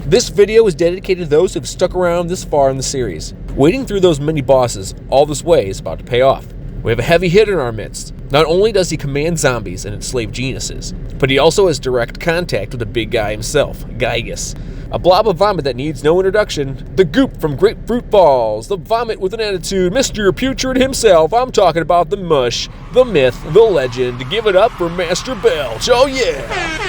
This video is dedicated to those who have stuck around this far in the series. Wading through those many bosses all this way is about to pay off. We have a heavy hitter in our midst. Not only does he command zombies and enslave geniuses, but he also has direct contact with the big guy himself, Gygus. A blob of vomit that needs no introduction. The goop from Grapefruit Falls. The vomit with an attitude. Mr. Putrid himself. I'm talking about the mush, the myth, the legend. Give it up for Master Belch. Oh yeah!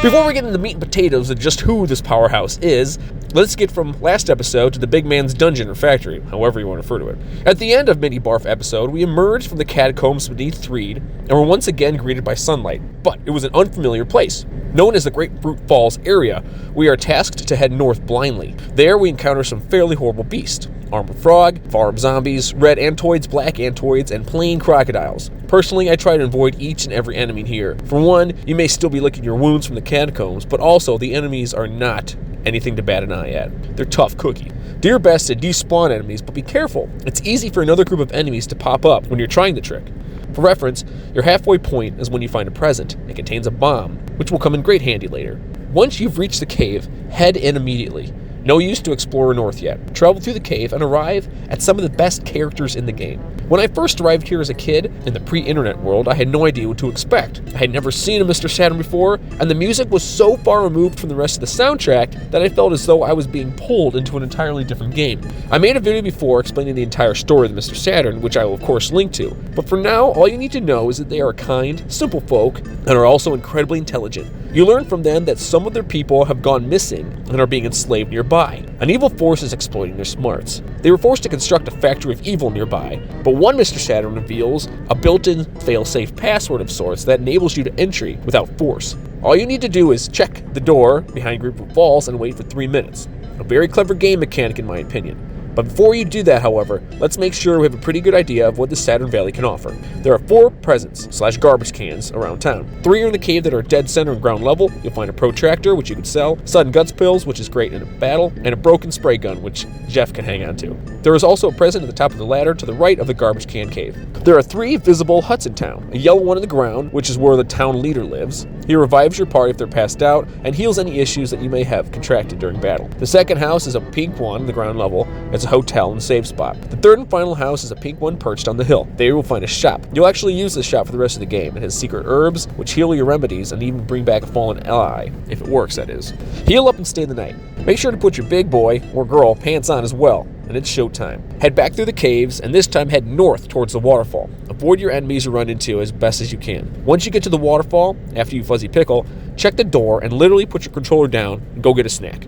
Before we get into the meat and potatoes of just who this powerhouse is, let's get from last episode to the big man's dungeon or factory, however you want to refer to it. At the end of Mini Barf episode, we emerged from the catacombs beneath Threed and were once again greeted by sunlight, but it was an unfamiliar place. Known as the Grapefruit Falls area, we are tasked to head north blindly. There we encounter some fairly horrible beasts. Armored frog, farm zombies, red antoids, black antoids, and plain crocodiles. Personally, I try to avoid each and every enemy here. For one, you may still be licking your wounds from the catacombs, but also the enemies are not anything to bat an eye at. They're tough cookie. Do your best to despawn enemies, but be careful. It's easy for another group of enemies to pop up when you're trying the trick. For reference, your halfway point is when you find a present. It contains a bomb, which will come in great handy later. Once you've reached the cave, head in immediately. No use to explore north yet. Travel through the cave and arrive at some of the best characters in the game. When I first arrived here as a kid, in the pre-internet world, I had no idea what to expect. I had never seen a Mr. Saturn before, and the music was so far removed from the rest of the soundtrack that I felt as though I was being pulled into an entirely different game. I made a video before explaining the entire story of the Mr. Saturn, which I will of course link to, but for now, all you need to know is that they are kind, simple folk, and are also incredibly intelligent. You learn from them that some of their people have gone missing and are being enslaved nearby. An evil force is exploiting their smarts. They were forced to construct a factory of evil nearby, but one Mr. Saturn reveals a built-in fail-safe password of sorts that enables you to entry without force. All you need to do is check the door behind Grapefruit Falls and wait for 3 minutes. A very clever game mechanic in my opinion. But before you do that, however, let's make sure we have a pretty good idea of what the Saturn Valley can offer. There are 4 presents/garbage cans around town. 3 are in the cave that are dead center and ground level. You'll find a protractor, which you can sell, sudden guts pills, which is great in a battle, and a broken spray gun, which Jeff can hang on to. There is also a present at the top of the ladder to the right of the garbage can cave. There are 3 visible huts in town. A yellow one in the ground, which is where the town leader lives. He revives your party if they're passed out, and heals any issues that you may have contracted during battle. The second house is a pink one in the ground level. It's a hotel and save spot. The third and final house is a pink one perched on the hill. There you will find a shop. You'll actually use this shop for the rest of the game. It has secret herbs, which heal your remedies and even bring back a fallen ally, if it works, that is. Heal up and stay the night. Make sure to put your big boy, or girl, pants on as well, and it's showtime. Head back through the caves, and this time head north towards the waterfall. Avoid your enemies you run into as best as you can. Once you get to the waterfall, after you fuzzy pickle, check the door and literally put your controller down and go get a snack.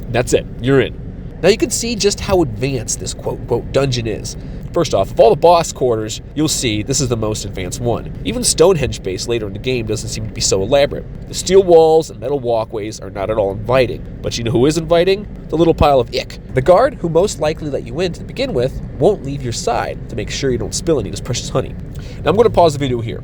That's it, you're in. Now you can see just how advanced this quote-unquote dungeon is. First off, of all the boss quarters, you'll see this is the most advanced one. Even Stonehenge Base later in the game doesn't seem to be so elaborate. The steel walls and metal walkways are not at all inviting, but you know who is inviting? The little pile of ick. The guard, who most likely let you in to begin with, won't leave your side to make sure you don't spill any of this precious honey. Now I'm going to pause the video here.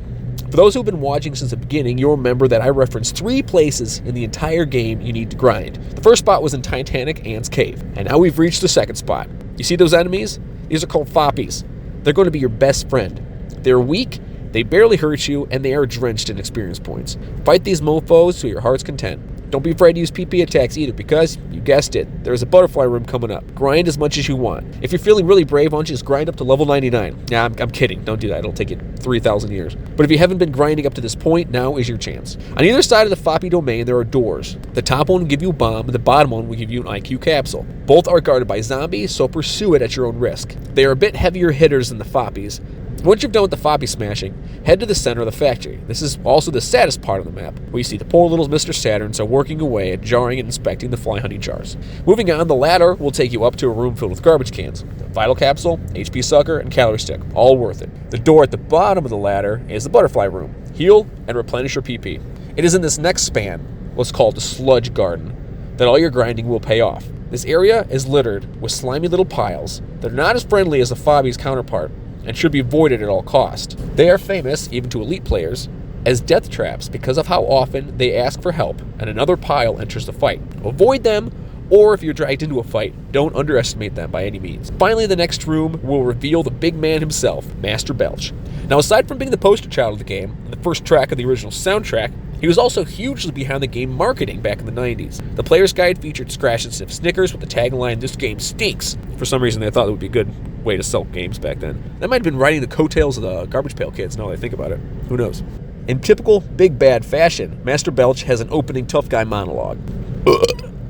For those who've been watching since the beginning, you'll remember that I referenced 3 places in the entire game you need to grind. The first spot was in Titanic Ant's Cave, and now we've reached the second spot. You see those enemies? These are called Foppies. They're going to be your best friend. They're weak, they barely hurt you, and they are drenched in experience points. Fight these mofos to your heart's content. Don't be afraid to use PP attacks either because, you guessed it, there's a butterfly room coming up. Grind as much as you want. If you're feeling really brave, why don't you just grind up to level 99? Nah, I'm kidding. Don't do that. It'll take you 3,000 years. But if you haven't been grinding up to this point, now is your chance. On either side of the Foppy domain, there are doors. The top one will give you a bomb, and the bottom one will give you an IQ capsule. Both are guarded by zombies, so pursue it at your own risk. They are a bit heavier hitters than the Foppies. Once you're done with the Foppy smashing, head to the center of the factory. This is also the saddest part of the map, where you see the poor little Mr. Saturns are working away at jarring and inspecting the fly honey jars. Moving on, the ladder will take you up to a room filled with garbage cans. A vital capsule, HP sucker, and calorie stick, all worth it. The door at the bottom of the ladder is the butterfly room. Heal and replenish your PP. It is in this next span, what's called the sludge garden, that all your grinding will pay off. This area is littered with slimy little piles that are not as friendly as the Fobby's counterpart, and should be avoided at all costs. They are famous, even to elite players, as death traps because of how often they ask for help and another pile enters the fight. Avoid them, or if you're dragged into a fight, don't underestimate them by any means. Finally, the next room will reveal the big man himself, Master Belch. Now, aside from being the poster child of the game, and the first track of the original soundtrack, He was also hugely behind the game marketing back in the 90s. The player's guide featured Scratch and Sniff Snickers with the tagline, "This game stinks." For some reason, they thought it would be a good way to sell games back then. That might have been riding the coattails of the Garbage Pail Kids, now that I think about it. Who knows? In typical Big Bad fashion, Master Belch has an opening tough guy monologue.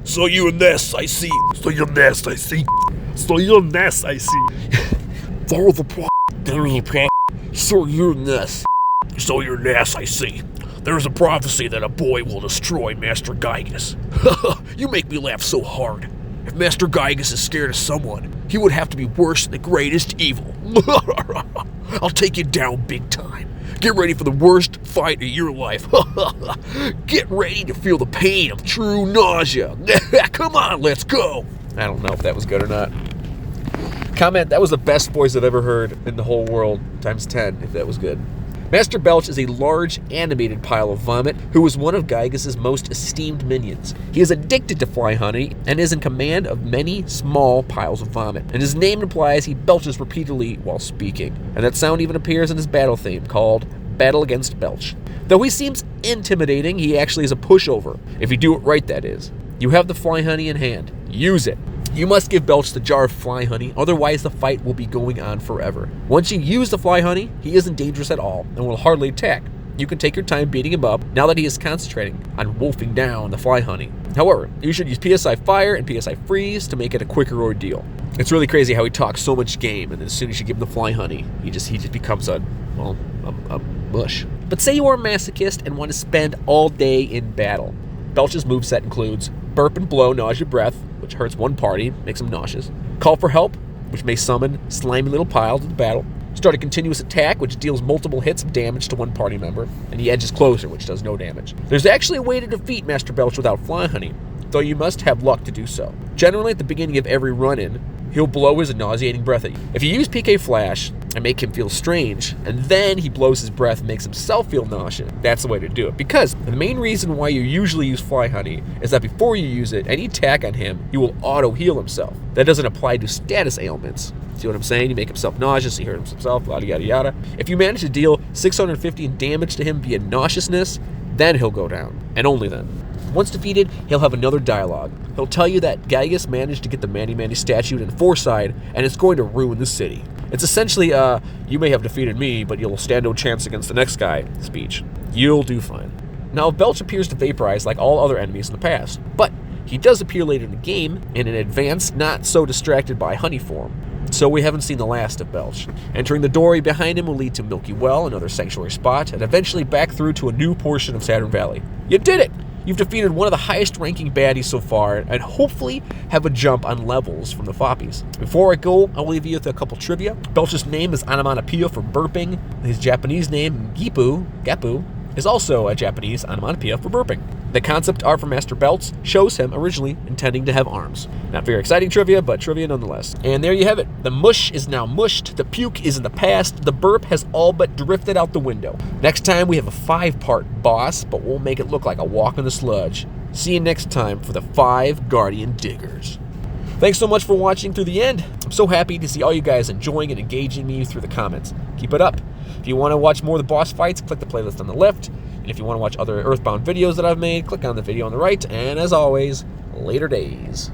So you're Ness, I see. So you're Ness, I see. So you're Ness, I see. Follow the pro. There's a pro. So you're Ness. So you're Ness, I see. There's a prophecy that a boy will destroy Master Gygas. You make me laugh so hard. If Master Gygas is scared of someone, he would have to be worse than the greatest evil. I'll take you down big time. Get ready for the worst fight of your life. Get ready to feel the pain of true nausea. Come on, let's go. I don't know if that was good or not. Comment, that was the best voice I've ever heard in the whole world, times 10, if that was good. Master Belch is a large, animated pile of vomit who is one of Gygas' most esteemed minions. He is addicted to fly honey and is in command of many small piles of vomit, and his name implies he belches repeatedly while speaking, and that sound even appears in his battle theme called Battle Against Belch. Though he seems intimidating, he actually is a pushover, if you do it right, that is. You have the fly honey in hand. Use it. You must give Belch the jar of fly honey, otherwise the fight will be going on forever. Once you use the fly honey, he isn't dangerous at all and will hardly attack. You can take your time beating him up now that he is concentrating on wolfing down the fly honey. However, you should use PSI Fire and PSI Freeze to make it a quicker ordeal. It's really crazy how he talks so much game, and as soon as you give him the fly honey, he just becomes a mush. But say you are a masochist and want to spend all day in battle. Belch's moveset includes Burp and Blow Nausea Breath, which hurts one party, makes them nauseous. Call for Help, which may summon slimy little piles to the battle. Start a Continuous Attack, which deals multiple hits of damage to one party member. And he edges closer, which does no damage. There's actually a way to defeat Master Belch without fly honey, though you must have luck to do so. Generally, at the beginning of every run-in, he'll blow his nauseating breath at you. If you use PK Flash and make him feel strange, and then he blows his breath and makes himself feel nauseous, that's the way to do it. Because the main reason why you usually use fly honey is that before you use it, any attack on him, he will auto-heal himself. That doesn't apply to status ailments. See what I'm saying? You make himself nauseous, he hurts himself, yada yada yada. If you manage to deal 650 in damage to him via nauseousness, then he'll go down, and only then. Once defeated, he'll have another dialogue. He'll tell you that Gygas managed to get the Manny Manny statue in Forside, and it's going to ruin the city. It's essentially you may have defeated me, but you'll stand no chance against the next guy speech. You'll do fine. Now, Belch appears to vaporize like all other enemies in the past, but he does appear later in the game in an advanced, not so distracted by honey form. So we haven't seen the last of Belch. Entering the doorway behind him will lead to Milky Well, another sanctuary spot, and eventually back through to a new portion of Saturn Valley. You did it! You've defeated one of the highest ranking baddies so far, and hopefully have a jump on levels from the Foppies. Before I go, I'll leave you with a couple trivia. Belch's name is onomatopoeia for burping. His Japanese name, Gapu, is also a Japanese onomatopoeia for burping. The concept art for Master Belch shows him originally intending to have arms. Not very exciting trivia, but trivia nonetheless. And there you have it. The mush is now mushed, the puke is in the past, the burp has all but drifted out the window. Next time we have a 5-part boss, but we'll make it look like a walk in the sludge. See you next time for the 5 Guardian Diggers. Thanks so much for watching through the end. I'm so happy to see all you guys enjoying and engaging me through the comments. Keep it up. If you want to watch more of the boss fights, click the playlist on the left. And if you want to watch other Earthbound videos that I've made, click on the video on the right. And as always, later days.